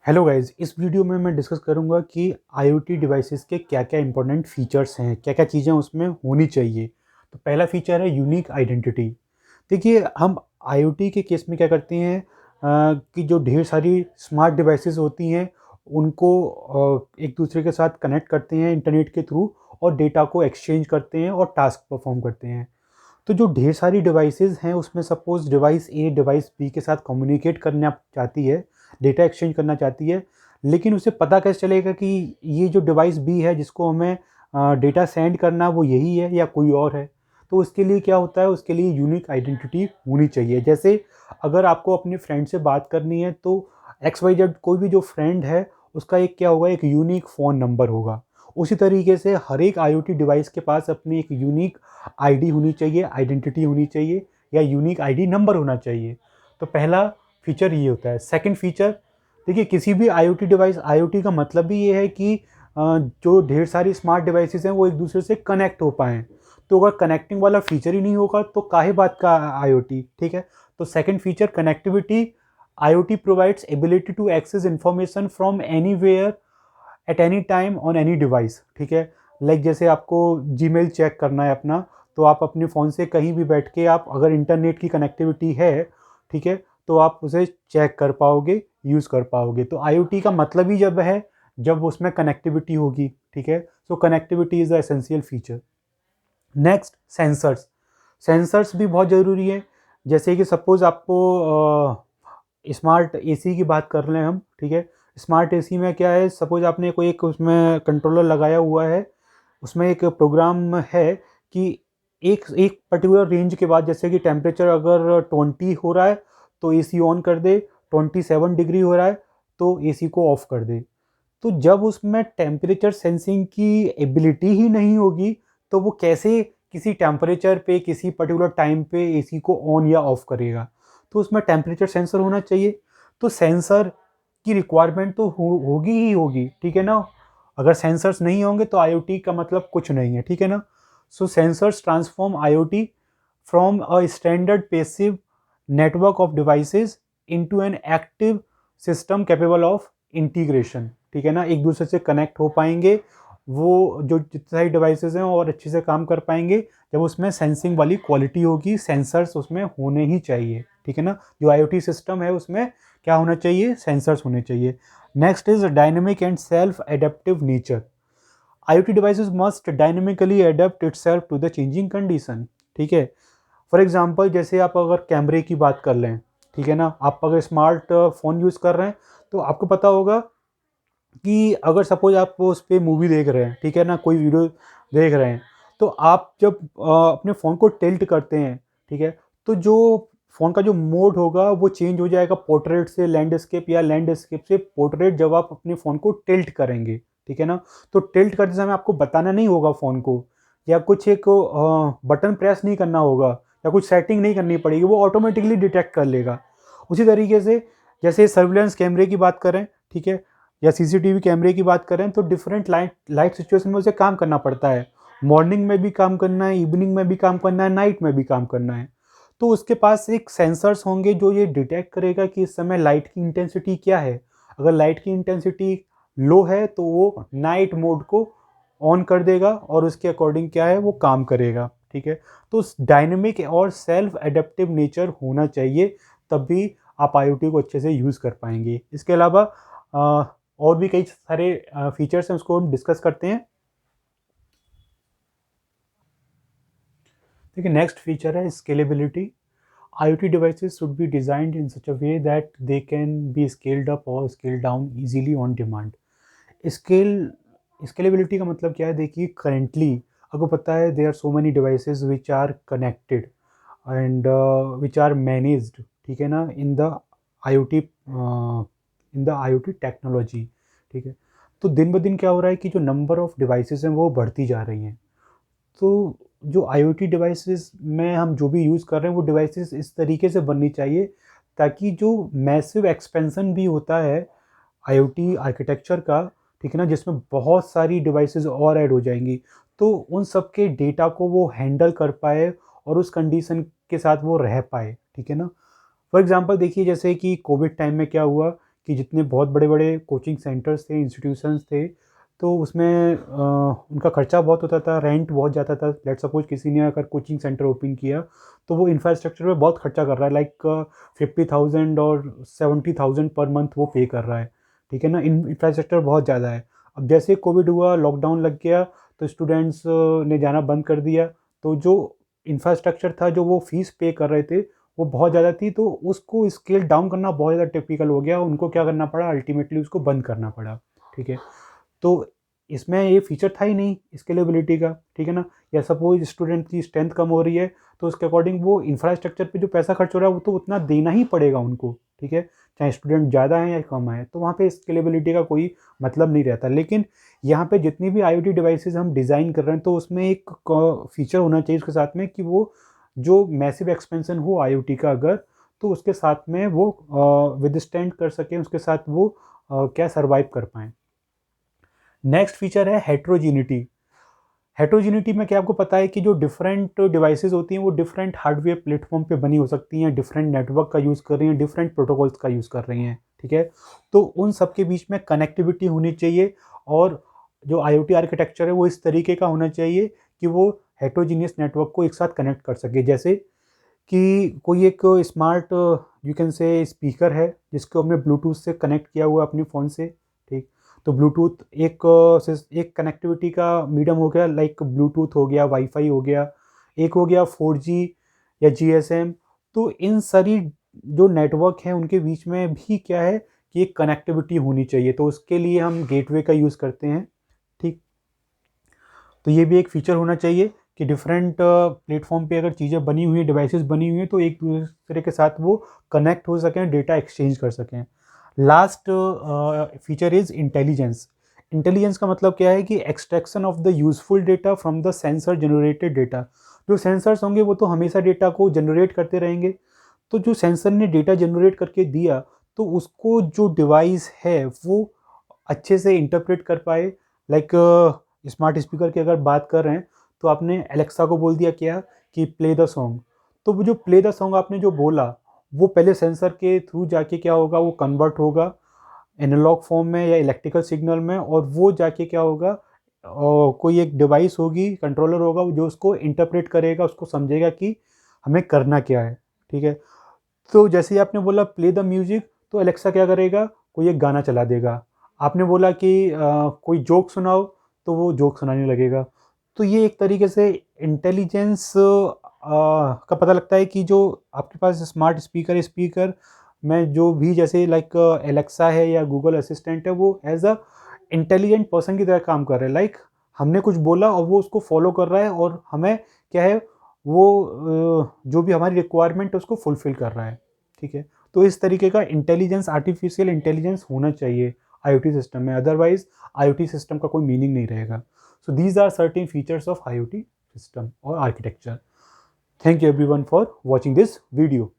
Hello guys, इस video में मैं डिस्कस करूंगा कि आईओटी डिवाइसेस के क्या क्या इंपॉर्टेंट फीचर्स हैं, क्या क्या चीज़ें उसमें होनी चाहिए। तो पहला फीचर है यूनिक आइडेंटिटी। देखिए, हम आईओटी के केस में क्या करते हैं कि जो ढेर सारी स्मार्ट डिवाइसेस होती हैं उनको एक दूसरे के साथ कनेक्ट करते हैं इंटरनेट के थ्रू और डेटा को एक्सचेंज करते हैं और टास्क परफॉर्म करते हैं। तो जो ढेर सारी डिवाइसेस हैं उसमें suppose device A device B के साथ कम्युनिकेट करना चाहती है, डेटा एक्सचेंज करना चाहती है, लेकिन उसे पता कैसे चलेगा कि ये जो डिवाइस बी है जिसको हमें डेटा सेंड करना वो यही है या कोई और है। तो उसके लिए क्या होता है, उसके लिए यूनिक आइडेंटिटी होनी चाहिए। जैसे अगर आपको अपने फ्रेंड से बात करनी है तो एक्स वाई जेड कोई भी जो फ्रेंड है उसका एक क्या होगा, एक यूनिक फ़ोन नंबर होगा। उसी तरीके से हर एक आईओटी डिवाइस के पास अपनी एक यूनिक आईडी होनी चाहिए, आइडेंटिटी होनी चाहिए या यूनिक आईडी नंबर होना चाहिए। तो पहला फीचर ये होता है। सेकंड फीचर, देखिए किसी भी आईओटी डिवाइस, आईओटी का मतलब भी ये है कि जो ढेर सारी स्मार्ट डिवाइसेस हैं वो एक दूसरे से कनेक्ट हो पाएँ। तो अगर कनेक्टिंग वाला फीचर ही नहीं होगा तो काहे बात का आईओटी, ठीक है। तो second feature connectivity. IoT provides ability to access information from anywhere at any time on any device, ठीक है। लाइक जैसे आपको जीमेल चेक करना है अपना, तो आप अपने फ़ोन से कहीं भी बैठ के, आप अगर इंटरनेट की कनेक्टिविटी है, ठीक है, तो आप उसे चेक कर पाओगे, यूज़ कर पाओगे। तो आईओटी का मतलब ही जब है जब उसमें कनेक्टिविटी होगी, ठीक है। So connectivity is the essential feature. Next, sensors. Sensors भी बहुत ज़रूरी है। जैसे कि सपोज़ आपको स्मार्ट एसी की बात कर लें हम, ठीक है। स्मार्ट एसी में क्या है, सपोज़ आपने कोई एक उसमें कंट्रोलर लगाया हुआ है, उसमें एक प्रोग्राम है कि एक एक पर्टिकुलर रेंज के बाद, जैसे कि टेम्परेचर अगर 20 हो रहा है तो एसी ऑन कर दे, 27 डिग्री हो रहा है तो एसी को ऑफ कर दे। तो जब उसमें टेम्परेचर सेंसिंग की एबिलिटी ही नहीं होगी तो वो कैसे किसी टेम्परेचर पे किसी पर्टिकुलर टाइम पे एसी को ऑन या ऑफ करेगा। तो उसमें टेम्परेचर सेंसर होना चाहिए। तो सेंसर की रिक्वायरमेंट तो होगी ही होगी, ठीक है ना। अगर सेंसर्स नहीं होंगे तो आईओटी का मतलब कुछ नहीं है, ठीक है ना। So sensors transform IoT from a standard passive network of devices into an active system capable of integration, ठीक है ना। एक दूसरे से कनेक्ट हो पाएंगे वो जो जितनी सारी डिवाइसेस हैं और अच्छे से काम कर पाएंगे जब उसमें सेंसिंग वाली क्वालिटी होगी। सेंसर्स उसमें होने ही चाहिए, ठीक है ना। जो आईओटी सिस्टम है उसमें क्या होना चाहिए, सेंसर्स होने चाहिए। Next is dynamic and self adaptive nature. IoT devices must dynamically adapt itself to the changing condition, ठीक है। फॉर एग्जांपल जैसे आप अगर कैमरे की बात कर लें, ठीक है ना, आप अगर स्मार्ट फ़ोन यूज़ कर रहे हैं तो आपको पता होगा कि अगर सपोज आप उस पर मूवी देख रहे हैं, ठीक है ना, कोई वीडियो देख रहे हैं, तो आप जब अपने फ़ोन को टिल्ट करते हैं, ठीक है, तो जो फ़ोन का जो मोड होगा वो चेंज हो जाएगा पोर्ट्रेट से लैंडस्केप या लैंडस्केप से पोर्ट्रेट जब आप अपने फ़ोन को टिल्ट करेंगे, ठीक है ना। तो टिल्ट करते समय आपको बताना नहीं होगा फ़ोन को, या कुछ एक बटन प्रेस नहीं करना होगा या कुछ सेटिंग नहीं करनी पड़ेगी, वो ऑटोमेटिकली डिटेक्ट कर लेगा। उसी तरीके से जैसे सर्विलेंस कैमरे की बात करें, ठीक है, या सीसीटीवी कैमरे की बात करें तो डिफरेंट लाइट लाइट सिचुएशन में उसे काम करना पड़ता है। मॉर्निंग में भी काम करना है, इवनिंग में भी काम करना है, नाइट में भी काम करना है। तो उसके पास एक सेंसर्स होंगे जो ये डिटेक्ट करेगा कि इस समय लाइट की इंटेंसिटी क्या है। अगर लाइट की इंटेंसिटी लो है तो वो नाइट मोड को ऑन कर देगा और उसके अकॉर्डिंग क्या है वो काम करेगा, ठीक है। तो डायनेमिक और सेल्फ एडेप्टिव नेचर होना चाहिए, तभी आप आईओटी को अच्छे से यूज़ कर पाएंगे। इसके अलावा और भी कई सारे फीचर्स हैं, उसको हम डिस्कस करते हैं। देखिए, नेक्स्ट फीचर है scalability. IoT devices should be designed in such a way that they can be scaled up or scaled down easily on demand. Scale scalability का मतलब क्या है, देखिए करेंटली आपको पता है there are so many devices which are connected and which are managed, ठीक है ना, IoT in the IoT technology, ठीक है। तो दिन ब दिन क्या हो रहा है कि जो नंबर ऑफ डिवाइसेस हैं वो बढ़ती जा रही हैं। तो जो आईओटी डिवाइसेस में हम जो भी यूज़ कर रहे हैं वो डिवाइसेस इस तरीके से बननी चाहिए ताकि जो मैसिव एक्सपेंशन भी होता है आईओटी आर्किटेक्चर का, ठीक है ना, जिसमें बहुत सारी डिवाइसेस और ऐड हो जाएंगी, तो उन सब के डेटा को वो हैंडल कर पाए और उस कंडीशन के साथ वो रह पाए, ठीक है ना। फॉर एग्जांपल देखिए जैसे कि कोविड टाइम में क्या हुआ कि जितने बहुत बड़े बड़े कोचिंग सेंटर्स थे, इंस्टीट्यूशंस थे, तो उसमें उनका खर्चा बहुत होता था, रेंट बहुत जाता था। लेट्स सपोज किसी ने अगर कोचिंग सेंटर ओपन किया तो वो इंफ्रास्ट्रक्चर पे बहुत खर्चा कर रहा है, लाइक 50,000 और 70,000 पर मंथ वो पे कर रहा है, ठीक है ना। इंफ्रास्ट्रक्चर बहुत ज़्यादा है। अब जैसे कोविड हुआ, लॉकडाउन लग गया, तो स्टूडेंट्स ने जाना बंद कर दिया, तो जो इंफ्रास्ट्रक्चर था, जो वो फीस पे कर रहे थे, वो बहुत ज़्यादा थी, तो उसको स्केल डाउन करना बहुत ज़्यादा टिपिकल हो गया। उनको क्या करना पड़ा, अल्टीमेटली उसको बंद करना पड़ा, ठीक है। तो इसमें ये फीचर था ही नहीं स्केलेबिलिटी का, ठीक है ना। या सपोज स्टूडेंट की स्ट्रेंथ कम हो रही है, तो उसके अकॉर्डिंग वो इंफ्रास्ट्रक्चर पे जो पैसा खर्च हो रहा है वो तो उतना देना ही पड़ेगा उनको, ठीक है, चाहे स्टूडेंट ज़्यादा है या कम है। तो वहाँ पे स्केलेबिलिटी का कोई मतलब नहीं रहता। लेकिन यहाँ पे जितनी भी IoT डिवाइसेस हम डिज़ाइन कर रहे हैं, तो उसमें एक फीचर होना चाहिए उसके साथ में कि वो जो मैसिव एक्सपेंशन हो IoT का अगर, तो उसके साथ में वो विदस्टैंड कर सकें, उसके साथ वो क्या सर्वाइव कर पाएँ। नेक्स्ट फीचर है हेट्रोजीनिटी। हेट्रोजीनिटी में क्या आपको पता है कि जो डिफरेंट डिवाइसेस होती हैं वो डिफरेंट हार्डवेयर प्लेटफॉर्म पे बनी हो सकती हैं, डिफरेंट नेटवर्क का यूज़ कर रही हैं, डिफरेंट प्रोटोकॉल्स का यूज़ कर रही हैं, ठीक है। तो उन सब के बीच में कनेक्टिविटी होनी चाहिए, और जो IoT आर्किटेक्चर है वो इस तरीके का होना चाहिए कि वो हेट्रोजीनियस नेटवर्क को एक साथ कनेक्ट कर सके। जैसे कि कोई एक smart you can say speaker है जिसको हमने ब्लूटूथ से कनेक्ट किया हुआ है अपने फ़ोन से, ठीक। तो ब्लूटूथ एक कनेक्टिविटी का मीडियम हो गया, लाइक ब्लूटूथ हो गया, वाईफाई हो गया, एक हो गया 4G या GSM। तो इन सारी जो नेटवर्क हैं उनके बीच में भी क्या है कि एक कनेक्टिविटी होनी चाहिए, तो उसके लिए हम गेटवे का यूज़ करते हैं, ठीक। तो ये भी एक फीचर होना चाहिए कि डिफरेंट प्लेटफॉर्म पे अगर चीज़ें बनी हुई हैं, डिवाइसेस बनी हुई हैं, तो एक दूसरे के साथ वो कनेक्ट हो सकें, डेटा एक्सचेंज कर सकें। Last feature is intelligence. Intelligence का मतलब क्या है कि extraction of the useful data from the sensor generated data. जो सेंसर्स होंगे वो तो हमेशा डेटा को जनरेट करते रहेंगे, तो जो सेंसर ने डेटा जनरेट करके दिया, तो उसको जो डिवाइस है वो अच्छे से इंटरप्रेट कर पाए। लाइक स्मार्ट स्पीकर की अगर बात कर रहे हैं, तो आपने एलेक्सा को बोल दिया क्या कि प्ले द सॉन्ग, तो वो जो प्ले द सॉन्ग आपने जो बोला, वो पहले सेंसर के थ्रू जाके क्या होगा, वो कन्वर्ट होगा एनालॉग फॉर्म में या इलेक्ट्रिकल सिग्नल में, और वो जाके क्या होगा, कोई एक डिवाइस होगी, कंट्रोलर होगा, जो उसको इंटरप्रेट करेगा, उसको समझेगा कि हमें करना क्या है, ठीक है। तो जैसे ही आपने बोला प्ले द म्यूजिक, तो एलेक्सा क्या करेगा, कोई एक गाना चला देगा। आपने बोला कि कोई जोक सुनाओ, तो वो जोक सुनाने लगेगा। तो ये एक तरीके से इंटेलिजेंस का पता लगता है कि जो आपके पास स्मार्ट स्पीकर है, स्पीकर में जो भी जैसे लाइक एलेक्सा है या गूगल असिस्टेंट है, वो एज अ इंटेलिजेंट पर्सन की तरह काम कर रहे हैं। लाइक हमने कुछ बोला और वो उसको फॉलो कर रहा है, और हमें क्या है, वो जो भी हमारी रिक्वायरमेंट है उसको फुलफ़िल कर रहा है, ठीक है। तो इस तरीके का इंटेलिजेंस, आर्टिफिशियल इंटेलिजेंस होना चाहिए IoT सिस्टम में, अदरवाइज़ IoT सिस्टम का कोई मीनिंग नहीं रहेगा। So these are certain features of IoT system और architecture. Thank you everyone for watching this video.